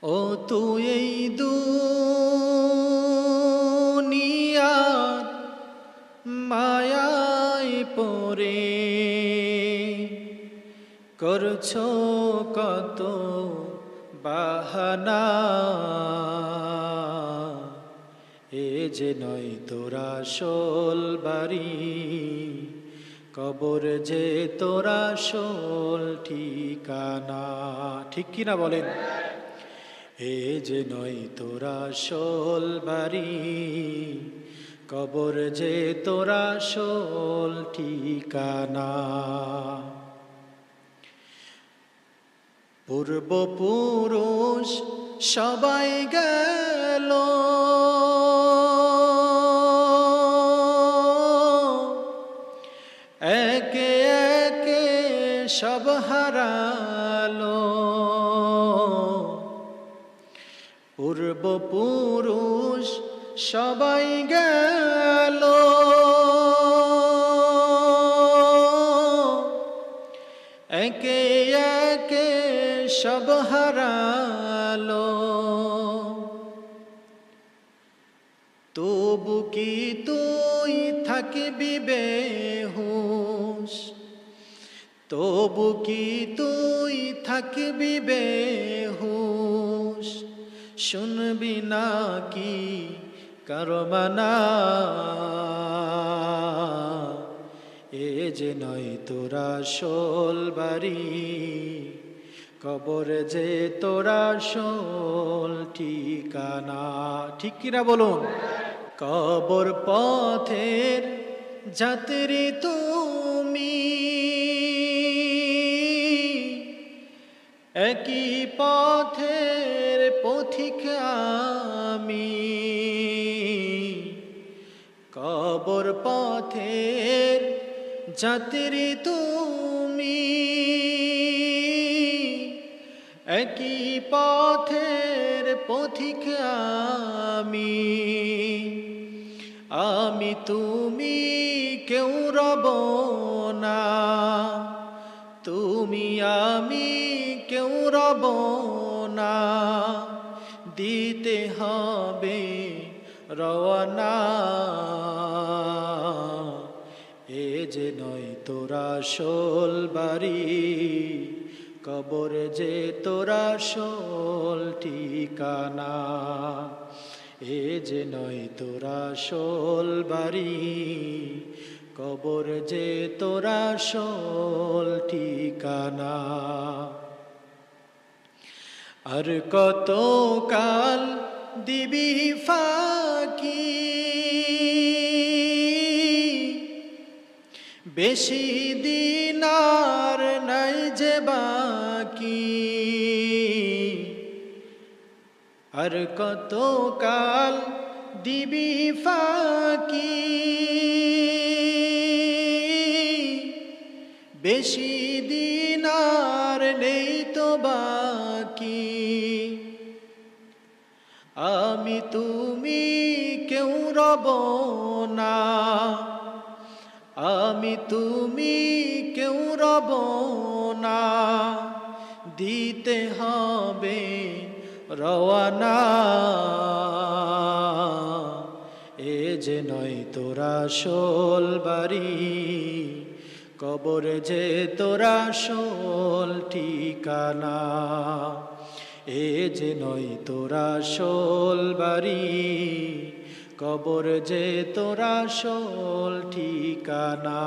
ও তুই এই দুনিয়ার মায়ায় পড়ে করছো কত বাহানা, এ যে নয় তোরা আসল বাড়ি, কবর যে তোরা আসল ঠিকানা। ঠিক কিনা বলেন? এ যে নয় তোরা আসল বাড়ি, কবর যে তোরা আসল ঠিকানা। পূর্বপুরুষ সবাই গেল, একে একে সব হারালো। পূর্বপুরুষ সবাই গেল, একে একে সব হারালো। তবু কি তুই থাকবি বেহুশ, তবু কি তুই থাকবি বেহুশ, শুনবি না কি কারো মানা, এ যে নয় তোরা আসল বাড়ি, কবর যে তোরা আসল ঠিকানা। ঠিক কিনা বলুন? কবর পথের যাত্রী তুমি, একই পথের পথিক আমি। কবর পথের যাত্রী তুমি, একই পথের পথিক আমি। আমি তুমি কেউ রব না, তুমি আমি কেউ রব না, দিতে হবে রওয়ানা। এ যে নয় তোরা আসল বাড়ি, কবর যে তোরা আসল ঠিকানা। এ যে নয় তোরা আসল বাড়ি, কবর যে তোরা আসল ঠিকানা। আর কত কাল দিবি ফাঁকি, বেশি দিন আর নাই যে বাকি। আর কত কাল দিবি ফাঁকি, বেশি দিন আর নেই তো বাকি। আমি তুমি কেউ রব না, আমি তুমি কেউ রব না, দিতে হবে রওয়ানা। এ যে নয় তোরা আসল বাড়ি, কবর যে তোরা আসল ঠিকানা। এ যে নয় তোরা আসল বাড়ি, কবর যে তোরা আসল ঠিকানা।